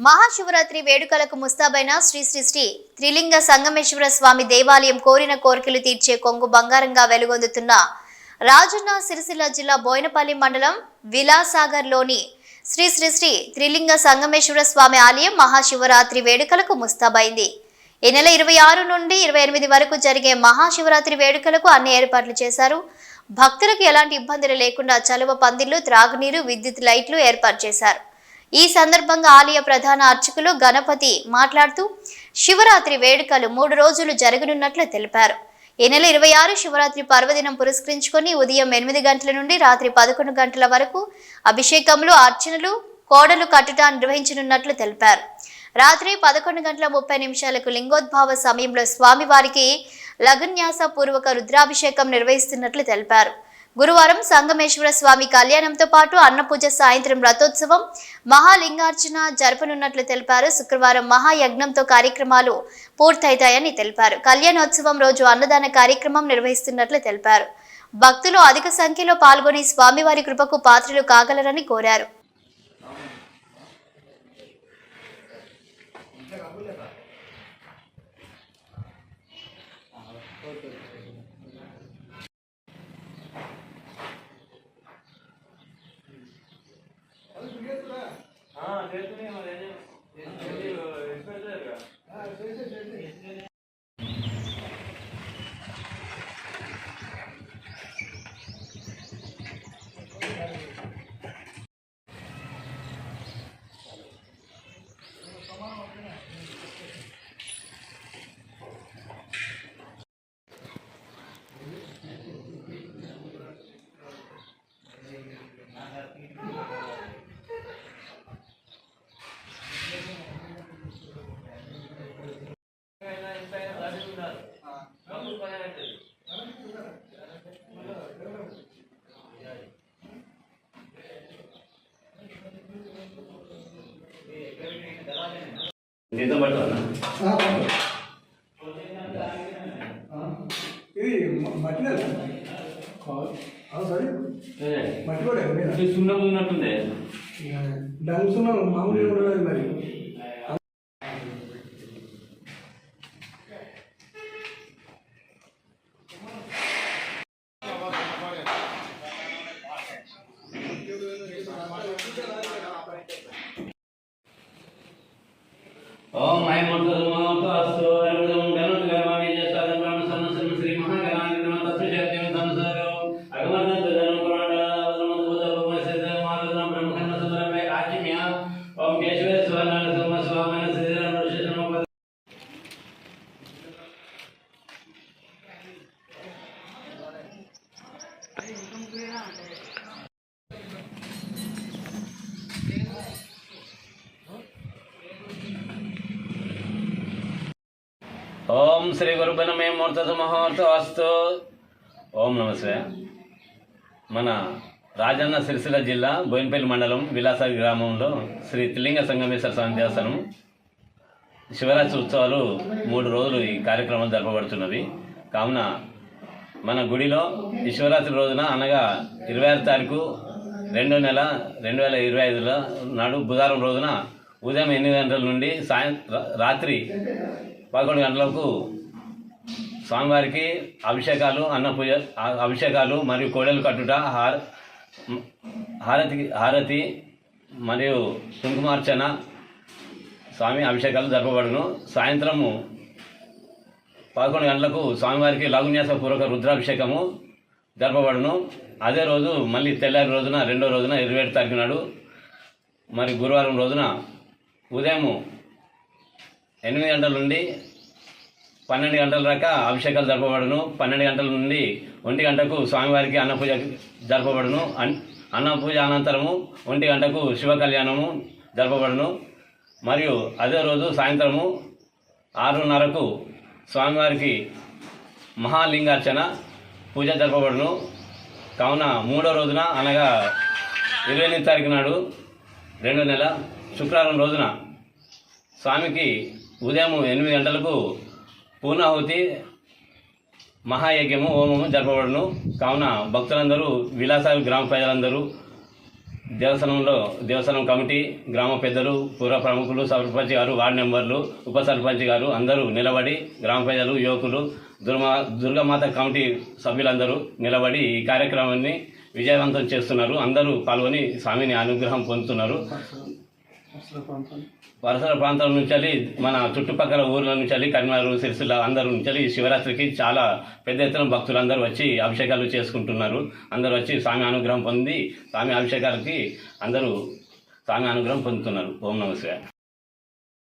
మహాశివరాత్రి వేడుకలకు ముస్తాబైన శ్రీ శ్రీ శ్రీ త్రిలింగ సంగమేశ్వర స్వామి దేవాలయం కోరిన కోరికలు తీర్చే కొంగు బంగారంగా వెలుగొందుతున్న రాజన్న సిరిసిల్ల జిల్లా బోయినపల్లి మండలం విలాసాగర్లోని శ్రీ శ్రీ శ్రీ త్రిలింగ సంగమేశ్వర స్వామి ఆలయం మహాశివరాత్రి వేడుకలకు ముస్తాబైంది. ఈ నెల 26 నుండి 28 వరకు జరిగే మహాశివరాత్రి వేడుకలకు అన్ని ఏర్పాట్లు చేశారు. భక్తులకు ఎలాంటి ఇబ్బందులు లేకుండా చలువ పందిళ్లు, త్రాగునీరు, విద్యుత్ లైట్లు ఏర్పాటు చేశారు. ఈ సందర్భంగా ఆలయ ప్రధాన అర్చకులు గణపతి మాట్లాడుతూ శివరాత్రి వేడుకలు 3 రోజులు జరగనున్నట్లు తెలిపారు. ఈ నెల 26 శివరాత్రి పర్వదినం పురస్కరించుకొని ఉదయం 8 గంటల నుండి రాత్రి 11 గంటల వరకు అభిషేకములు, అర్చనలు, కోడలు కట్టుట నిర్వహించనున్నట్లు తెలిపారు. రాత్రి 11:30 లింగోద్భావ సమయంలో స్వామివారికి లఘున్యాస పూర్వక రుద్రాభిషేకం నిర్వహిస్తున్నట్లు తెలిపారు. గురువారం సంగమేశ్వర స్వామి కళ్యాణంతో పాటు అన్నపూజ, సాయంత్రం రథోత్సవం, మహాలింగార్చన జరపనున్నట్లు తెలిపారు. శుక్రవారం మహాయజ్ఞంతో కార్యక్రమాలు పూర్తయితాయని తెలిపారు. కళ్యాణోత్సవం రోజు అన్నదాన కార్యక్రమం నిర్వహిస్తున్నట్లు తెలిపారు. భక్తులు అధిక సంఖ్యలో పాల్గొని స్వామివారి కృపకు పాత్రలు కాగలరని కోరారు. ఇది మట్టి సున్నం ఉన్నట్టుంది. డంగ్ సున్నం మామూలుగా కూడా మరి. ఓం ఐం మంత్రమోతో అస్తో అరుదం గణం గర్వామి జసాదం బ్రహ్మ సన్నసం శ్రీ మహాగణాని నమః తస్యజాత్యం ధనసరో అగమన తదనం పురాణాదనం ఉదపమసద మారదం బ్రహ్మకన్న సుందరమే ఆజ్ఞ్య ఓం కేశవ స్వనాన సమ స్వామన శ్రీరామ ఋషినమ ఓం శ్రీ గురుబనమే మూర్త మహోర్త వాస్తు. ఓం నమస్తే. మన రాజన్న సిరిసిల్ల జిల్లా బోయినపల్లి మండలం విలాసాగర్ గ్రామంలో శ్రీ త్రిలింగ సంగమేశ్వర స్వామి దేవస్థానం శివరాత్రి ఉత్సవాలు 3 రోజులు ఈ కార్యక్రమం జరపబడుతున్నవి. కావున మన గుడిలో ఈ శివరాత్రి రోజున అనగా 26 తారీఖు 2వ నెల 2025 నాడు బుధవారం రోజున ఉదయం 8 గంటల నుండి రాత్రి 11 గంటలకు స్వామివారికి అభిషేకాలు, అన్నపూజ అభిషేకాలు మరియు కోడలు కట్టుట, హారతి మరియు కుంకుమార్చన, స్వామి అభిషేకాలు జరపబడును. సాయంత్రము 11 గంటలకు స్వామివారికి లఘున్యాస పూర్వక రుద్రాభిషేకము జరపబడును. అదే రోజు మళ్ళీ తెల్లారి రోజున 2వ రోజున 27 తారీఖు నాడు మరి గురువారం రోజున ఉదయం 8 గంటల నుండి 12 గంటల దాకా అభిషేకాలు జరపబడును. 12 గంటల నుండి 1 గంటకు స్వామివారికి అన్నపూజ జరపబడును. అన్నపూజ అనంతరము 1 గంటకు శివ కళ్యాణము జరపబడును. మరియు అదే రోజు సాయంత్రము 6:30కు స్వామివారికి మహాలింగార్చన పూజ జరపబడును. కావున 3వ రోజున అనగా 28 తారీఖు నాడు 2వ నెల శుక్రవారం రోజున స్వామికి ఉదయం 8 గంటలకు పూర్ణాహుతి, మహాయజ్ఞము, హోమము జరపబడును. కావున భక్తులందరూ, విలాసాగర్ గ్రామ ప్రజలందరూ దేవస్థానం కమిటీ, గ్రామ పెద్దలు, పూర్వ ప్రముఖులు, సర్పంచ్ గారు, వార్డు మెంబర్లు, ఉప సర్పంచ్ గారు అందరూ నిలబడి, గ్రామ ప్రజలు, యువకులు, దుర్గామాత కమిటీ సభ్యులందరూ నిలబడి ఈ కార్యక్రమాన్ని విజయవంతం చేస్తున్నారు. అందరూ పాల్గొని స్వామిని అనుగ్రహం పొందుతున్నారు. పరిసర ప్రాంతాల నుంచి మన చుట్టుపక్కల ఊర్ల నుంచి కరీంనగర్, సిరిసిల్ల అందరూ నుంచి శివరాత్రికి చాలా పెద్ద ఎత్తున భక్తులు అందరూ వచ్చి అభిషేకాలు చేసుకుంటున్నారు. అందరూ వచ్చి స్వామి అనుగ్రహం పొంది స్వామి అభిషేకాలకి అందరూ స్వామి అనుగ్రహం పొందుతున్నారు. ఓం నమః శివాయ.